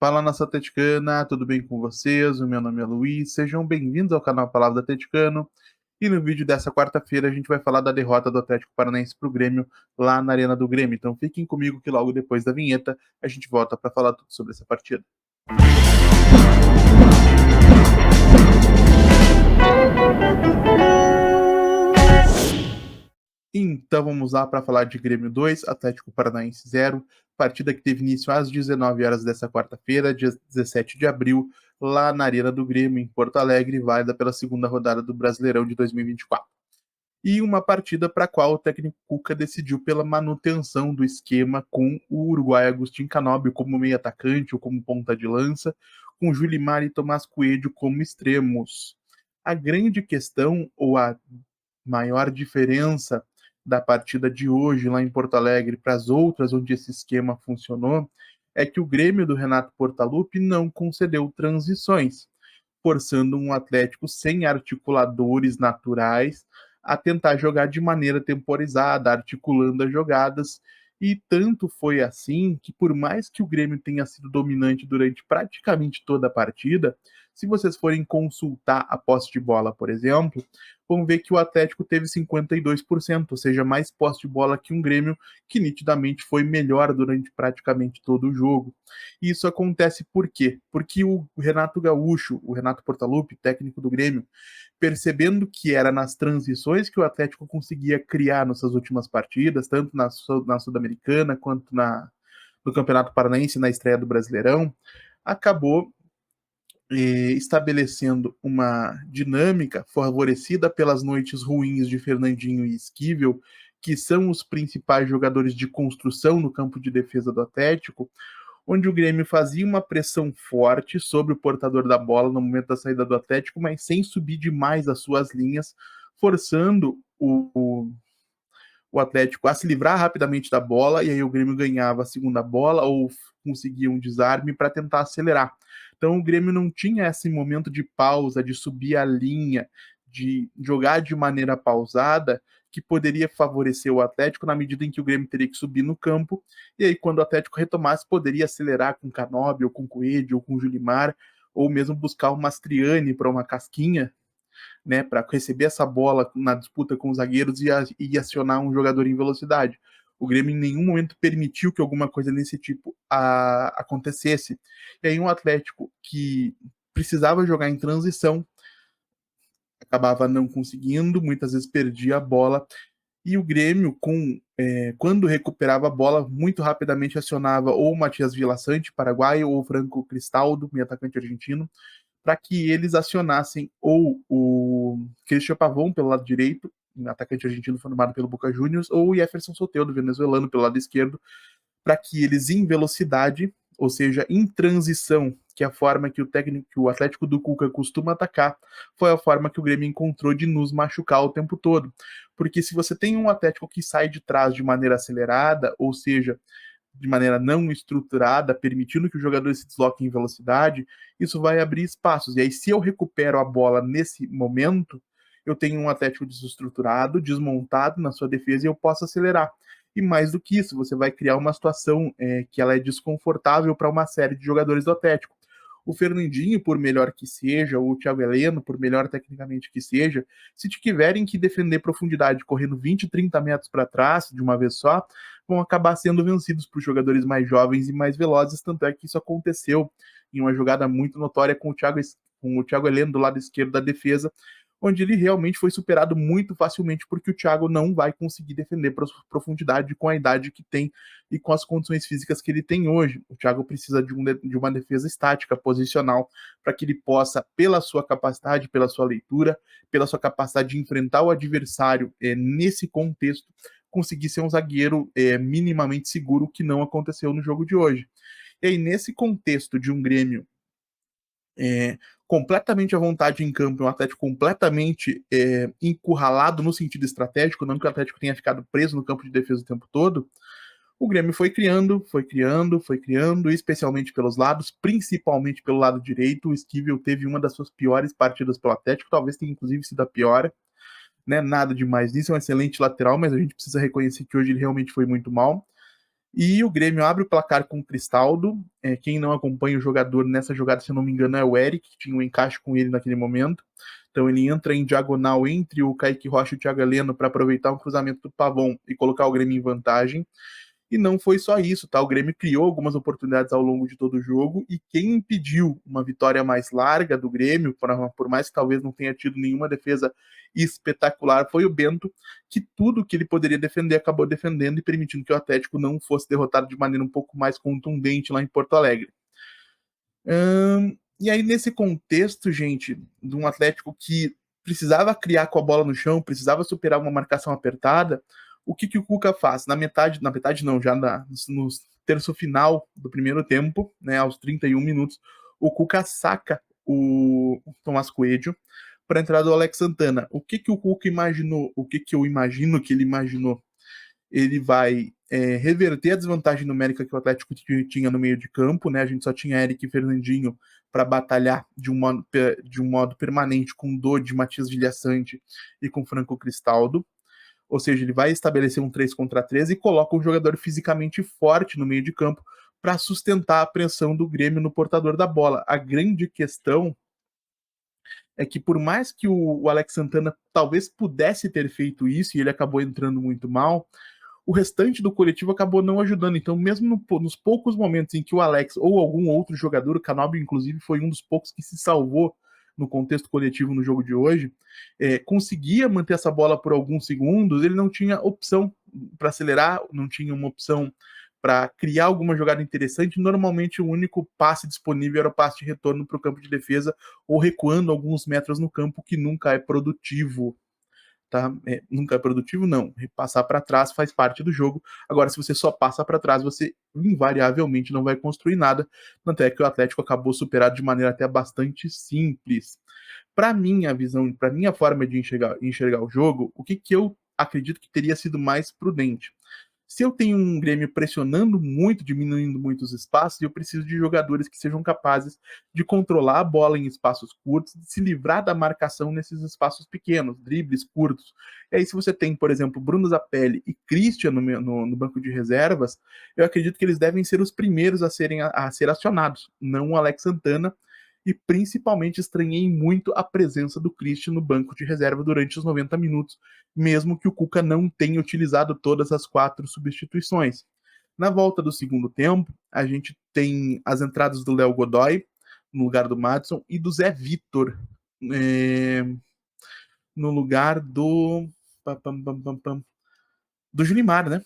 Fala, nossa atleticana, tudo bem com vocês? O meu nome é Luiz, sejam bem-vindos ao canal Palavra do Atleticano. E no vídeo dessa quarta-feira a gente vai falar da derrota do Atlético Paranaense para o Grêmio lá na Arena do Grêmio. Então fiquem comigo que logo depois da vinheta a gente volta para falar tudo sobre essa partida. Então vamos lá para falar de Grêmio 2, Atlético Paranaense 0, partida que teve início às 19 horas dessa quarta-feira, dia 17 de abril, lá na Arena do Grêmio, em Porto Alegre, válida pela segunda rodada do Brasileirão de 2024. E uma partida para a qual o técnico Cuca decidiu pela manutenção do esquema com o uruguaio Agustín Canóbio como meio atacante ou como ponta de lança, com Julimar e Tomás Coelho como extremos. A grande questão, ou a maior diferença da partida de hoje lá em Porto Alegre para as outras onde esse esquema funcionou, é que o Grêmio do Renato Portaluppi não concedeu transições, forçando um Atlético sem articuladores naturais a tentar jogar de maneira temporizada, articulando as jogadas. E tanto foi assim que, por mais que o Grêmio tenha sido dominante durante praticamente toda a partida, se vocês forem consultar a posse de bola, por exemplo, vão ver que o Atlético teve 52%, ou seja, mais posse de bola que um Grêmio que nitidamente foi melhor durante praticamente todo o jogo. E isso acontece por quê? Porque o Renato Gaúcho, o Renato Portaluppi, técnico do Grêmio, percebendo que era nas transições que o Atlético conseguia criar nas suas últimas partidas, tanto na Sul-Americana quanto no Campeonato Paranaense, na estreia do Brasileirão, acabou estabelecendo uma dinâmica favorecida pelas noites ruins de Fernandinho e Esquivel, que são os principais jogadores de construção no campo de defesa do Atlético, onde o Grêmio fazia uma pressão forte sobre o portador da bola no momento da saída do Atlético, mas sem subir demais as suas linhas, forçando o Atlético a se livrar rapidamente da bola, e aí o Grêmio ganhava a segunda bola ou conseguia um desarme para tentar acelerar. Então o Grêmio não tinha esse momento de pausa, de subir a linha, de jogar de maneira pausada, que poderia favorecer o Atlético na medida em que o Grêmio teria que subir no campo, e aí quando o Atlético retomasse, poderia acelerar com Canóbio, ou com Coelho, ou com Julimar, ou mesmo buscar o Mastriani para uma casquinha, né, para receber essa bola na disputa com os zagueiros e acionar um jogador em velocidade. O Grêmio em nenhum momento permitiu que alguma coisa desse tipo acontecesse. E aí um Atlético que precisava jogar em transição acabava não conseguindo, muitas vezes perdia a bola. E o Grêmio, quando recuperava a bola, muito rapidamente acionava ou o Matias Villaçante, paraguaio, ou o Franco Cristaldo, meio atacante argentino, para que eles acionassem ou o Christian Pavón pelo lado direito, um atacante argentino formado pelo Boca Juniors, ou o Jefferson Soteldo, venezuelano, pelo lado esquerdo, para que eles em velocidade, ou seja, em transição, que é a forma que o Atlético do Cuca costuma atacar, foi a forma que o Grêmio encontrou de nos machucar o tempo todo. Porque se você tem um Atlético que sai de trás de maneira acelerada, ou seja, de maneira não estruturada, permitindo que o jogador se desloque em velocidade, isso vai abrir espaços. E aí, se eu recupero a bola nesse momento, eu tenho um Atlético desestruturado, desmontado na sua defesa e eu posso acelerar. E mais do que isso, você vai criar uma situação que ela é desconfortável para uma série de jogadores do Atlético. O Fernandinho, por melhor que seja, ou o Thiago Heleno, por melhor tecnicamente que seja, se tiverem que defender profundidade correndo 20, 30 metros para trás de uma vez só, vão acabar sendo vencidos por jogadores mais jovens e mais velozes, tanto é que isso aconteceu em uma jogada muito notória com o Thiago Heleno do lado esquerdo da defesa, onde ele realmente foi superado muito facilmente, porque o Thiago não vai conseguir defender profundidade com a idade que tem e com as condições físicas que ele tem hoje. O Thiago precisa de uma defesa estática, posicional, para que ele possa, pela sua capacidade, pela sua leitura, pela sua capacidade de enfrentar o adversário nesse contexto, conseguir ser um zagueiro minimamente seguro, que não aconteceu no jogo de hoje. E aí, nesse contexto de um Grêmio completamente à vontade em campo, um Atlético completamente encurralado no sentido estratégico, não que o Atlético tenha ficado preso no campo de defesa o tempo todo, o Grêmio foi criando, foi criando, foi criando, especialmente pelos lados, principalmente pelo lado direito. O Esquivel teve uma das suas piores partidas pelo Atlético, talvez tenha inclusive sido a pior, né? Nada demais nisso, é um excelente lateral, mas a gente precisa reconhecer que hoje ele realmente foi muito mal. E o Grêmio abre o placar com o Cristaldo. Quem não acompanha o jogador nessa jogada, se eu não me engano, é o Eric, que tinha um encaixe com ele naquele momento. Então ele entra em diagonal entre o Kaique Rocha e o Thiago Heleno para aproveitar um cruzamento do Pavon e colocar o Grêmio em vantagem. E não foi só isso, tá? O Grêmio criou algumas oportunidades ao longo de todo o jogo e quem impediu uma vitória mais larga do Grêmio, por mais que talvez não tenha tido nenhuma defesa espetacular, foi o Bento, que tudo que ele poderia defender acabou defendendo e permitindo que o Atlético não fosse derrotado de maneira um pouco mais contundente lá em Porto Alegre. E aí, nesse contexto, gente, de um Atlético que precisava criar com a bola no chão, precisava superar uma marcação apertada, o que o Cuca faz? Na metade não, já no terço final do primeiro tempo, né, aos 31 minutos, o Cuca saca o Tomás Coelho para a entrada do Alex Santana. O que o Cuca imaginou? O que eu imagino que ele imaginou? Ele vai reverter a desvantagem numérica que o Atlético tinha no meio de campo, né? A gente só tinha Eric e Fernandinho para batalhar de um modo permanente com Dodi, Matias Vilhaçante e com Franco Cristaldo. Ou seja, ele vai estabelecer um 3 contra 3 e coloca um jogador fisicamente forte no meio de campo para sustentar a pressão do Grêmio no portador da bola. A grande questão é que por mais que o Alex Santana talvez pudesse ter feito isso e ele acabou entrando muito mal, o restante do coletivo acabou não ajudando. Então, mesmo nos poucos momentos em que o Alex ou algum outro jogador, o Canóbio, inclusive, foi um dos poucos que se salvou no contexto coletivo no jogo de hoje, conseguia manter essa bola por alguns segundos, ele não tinha opção para acelerar, não tinha uma opção para criar alguma jogada interessante. Normalmente, o único passe disponível era o passe de retorno para o campo de defesa ou recuando alguns metros no campo, que nunca é produtivo. Tá? Nunca é produtivo, não. Passar para trás faz parte do jogo. Agora, se você só passa para trás, você invariavelmente não vai construir nada. Tanto é que o Atlético acabou superado de maneira até bastante simples. Para minha visão, para minha forma de enxergar o jogo, o que eu acredito que teria sido mais prudente? Se eu tenho um Grêmio pressionando muito, diminuindo muitos espaços, eu preciso de jogadores que sejam capazes de controlar a bola em espaços curtos, de se livrar da marcação nesses espaços pequenos, dribles curtos. E aí, se você tem, por exemplo, Bruno Zapelli e Christian no banco de reservas, eu acredito que eles devem ser os primeiros a ser acionados, não o Alex Santana, e principalmente estranhei muito a presença do Christian no banco de reserva durante os 90 minutos, mesmo que o Cuca não tenha utilizado todas as 4 substituições. Na volta do segundo tempo, a gente tem as entradas do Léo Godoy no lugar do Madison e do Zé Vitor no lugar do Junimar, né?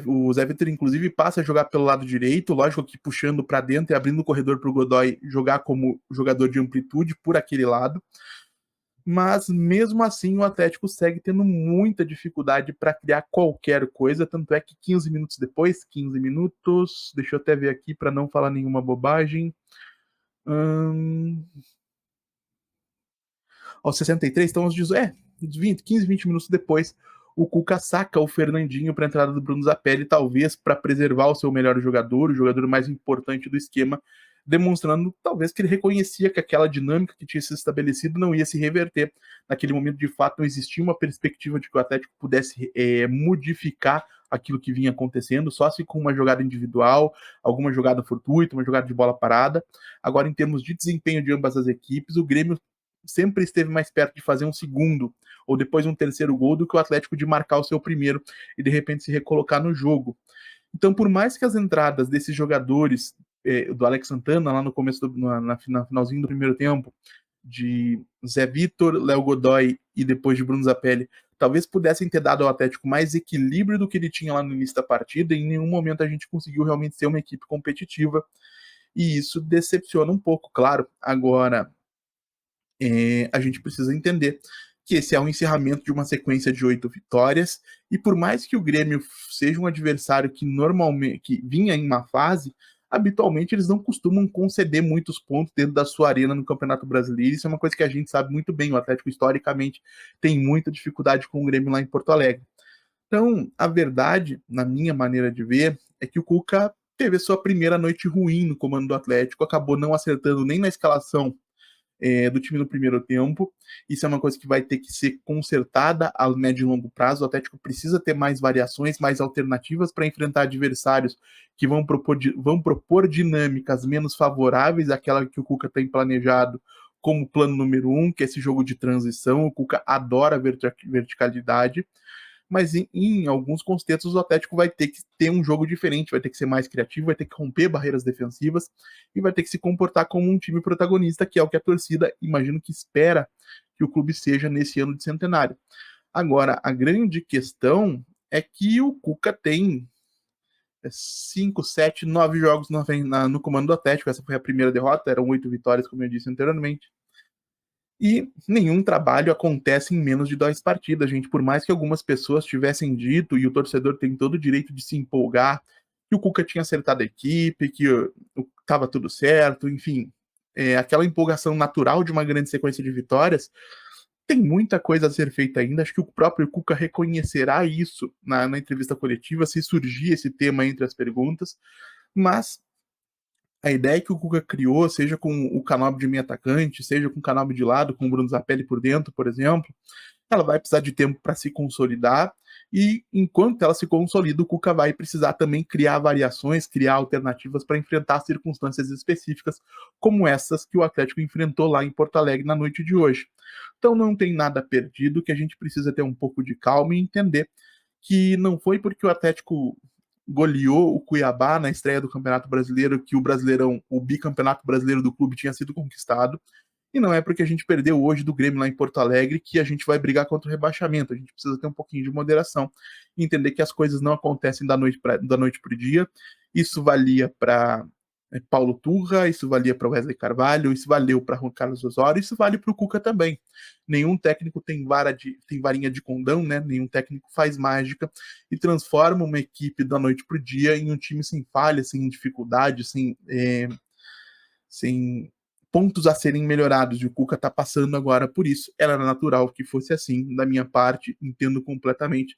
O Zé Vitor, inclusive, passa a jogar pelo lado direito, lógico que puxando para dentro e abrindo o corredor para o Godoy jogar como jogador de amplitude por aquele lado. Mas mesmo assim o Atlético segue tendo muita dificuldade para criar qualquer coisa, tanto é que 15 minutos depois, 15 minutos, deixa eu até ver aqui para não falar nenhuma bobagem, aos 63, então aos 20, 15, 20 minutos depois, o Cuca saca o Fernandinho para a entrada do Bruno Zapelli, talvez para preservar o seu melhor jogador, o jogador mais importante do esquema, demonstrando talvez que ele reconhecia que aquela dinâmica que tinha se estabelecido não ia se reverter. Naquele momento, de fato, não existia uma perspectiva de que o Atlético pudesse modificar aquilo que vinha acontecendo, só se com uma jogada individual, alguma jogada fortuita, uma jogada de bola parada. Agora, em termos de desempenho de ambas as equipes, o Grêmio sempre esteve mais perto de fazer um segundo ou depois um terceiro gol do que o Atlético de marcar o seu primeiro e de repente se recolocar no jogo. Então, por mais que as entradas desses jogadores, do Alex Santana, lá no começo, finalzinho do primeiro tempo, de Zé Vitor, Léo Godoy e depois de Bruno Zapelli, talvez pudessem ter dado ao Atlético mais equilíbrio do que ele tinha lá no início da partida, e em nenhum momento a gente conseguiu realmente ser uma equipe competitiva, e isso decepciona um pouco, claro. Agora, a gente precisa entender que esse é o encerramento de uma sequência de 8 vitórias, e por mais que o Grêmio seja um adversário que normalmente que vinha em uma fase, habitualmente eles não costumam conceder muitos pontos dentro da sua arena no Campeonato Brasileiro. Isso é uma coisa que a gente sabe muito bem. O Atlético historicamente tem muita dificuldade com o Grêmio lá em Porto Alegre. Então, a verdade, na minha maneira de ver, é que o Cuca teve a sua primeira noite ruim no comando do Atlético, acabou não acertando nem na escalação do time no primeiro tempo. Isso é uma coisa que vai ter que ser consertada a médio e longo prazo. O Atlético precisa ter mais variações, mais alternativas para enfrentar adversários que vão propor dinâmicas menos favoráveis àquela que o Cuca tem planejado como plano número 1, que é esse jogo de transição. O Cuca adora verticalidade, mas em alguns contextos o Atlético vai ter que ter um jogo diferente, vai ter que ser mais criativo, vai ter que romper barreiras defensivas e vai ter que se comportar como um time protagonista, que é o que a torcida, imagino que espera que o clube seja nesse ano de centenário. Agora, a grande questão é que o Cuca tem 5, 7, 9 jogos no comando do Atlético. Essa foi a primeira derrota, eram 8 vitórias, como eu disse anteriormente. E nenhum trabalho acontece em menos de 2 partidas, gente. Por mais que algumas pessoas tivessem dito, e o torcedor tem todo o direito de se empolgar, que o Cuca tinha acertado a equipe, que estava tudo certo, enfim, aquela empolgação natural de uma grande sequência de vitórias, tem muita coisa a ser feita ainda. Acho que o próprio Cuca reconhecerá isso na entrevista coletiva, se surgir esse tema entre as perguntas, mas a ideia que o Cuca criou, seja com o Canóbio de meio atacante, seja com o Canóbio de lado, com o Bruno Zapelli por dentro, por exemplo, ela vai precisar de tempo para se consolidar, e enquanto ela se consolida, o Cuca vai precisar também criar variações, criar alternativas para enfrentar circunstâncias específicas, como essas que o Atlético enfrentou lá em Porto Alegre na noite de hoje. Então não tem nada perdido, que a gente precisa ter um pouco de calma e entender que não foi porque o Atlético goleou o Cuiabá na estreia do Campeonato Brasileiro que o Brasileirão, o bicampeonato brasileiro do clube tinha sido conquistado. E não é porque a gente perdeu hoje do Grêmio lá em Porto Alegre que a gente vai brigar contra o rebaixamento. A gente precisa ter um pouquinho de moderação e entender que as coisas não acontecem da noite para o dia. Isso valia para Paulo Turra, isso valia para Wesley Carvalho, isso valeu para Juan Carlos Osório, isso vale para o Cuca também. Nenhum técnico tem varinha de condão, né? Nenhum técnico faz mágica e transforma uma equipe da noite para o dia em um time sem falha, sem dificuldade, sem pontos a serem melhorados, e o Cuca está passando agora por isso. Era natural que fosse assim, da minha parte, entendo completamente.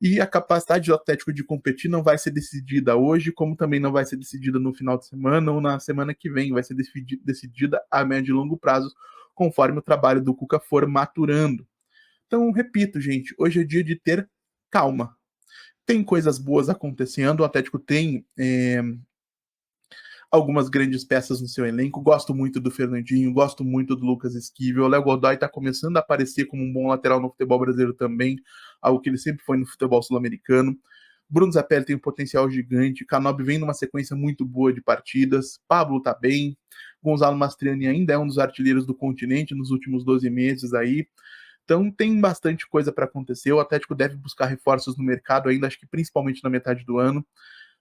E a capacidade do Atlético de competir não vai ser decidida hoje, como também não vai ser decidida no final de semana ou na semana que vem, vai ser decidida a médio e longo prazo, conforme o trabalho do Cuca for maturando. Então, repito, gente, hoje é dia de ter calma. Tem coisas boas acontecendo, o Atlético tem algumas grandes peças no seu elenco. Gosto muito do Fernandinho, gosto muito do Lucas Esquivel. O Léo Godoy está começando a aparecer como um bom lateral no futebol brasileiro também, algo que ele sempre foi no futebol sul-americano. Bruno Zapelli tem um potencial gigante. Canóbio vem numa sequência muito boa de partidas. Pablo tá bem. Gonzalo Mastriani ainda é um dos artilheiros do continente nos últimos 12 meses aí. Então tem bastante coisa para acontecer. O Atlético deve buscar reforços no mercado ainda, acho que principalmente na metade do ano.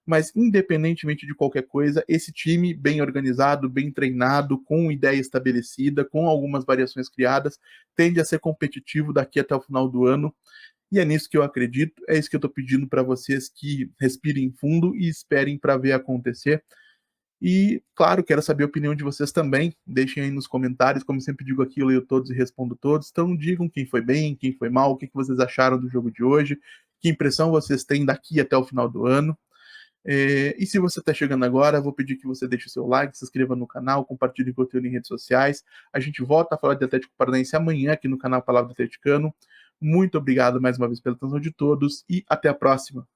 Mas, independentemente de qualquer coisa, esse time bem organizado, bem treinado, com ideia estabelecida, com algumas variações criadas, tende a ser competitivo daqui até o final do ano. E é nisso que eu acredito, é isso que eu estou pedindo para vocês, que respirem fundo e esperem para ver acontecer. E, claro, quero saber a opinião de vocês também. Deixem aí nos comentários, como sempre digo aqui, eu leio todos e respondo todos. Então digam quem foi bem, quem foi mal, o que vocês acharam do jogo de hoje, que impressão vocês têm daqui até o final do ano. E se você está chegando agora, vou pedir que você deixe o seu like, se inscreva no canal, compartilhe o conteúdo em redes sociais. A gente volta a falar de Atlético Paranaense amanhã aqui no canal Palavra do Atleticano. Muito obrigado mais uma vez pela atenção de todos e até a próxima.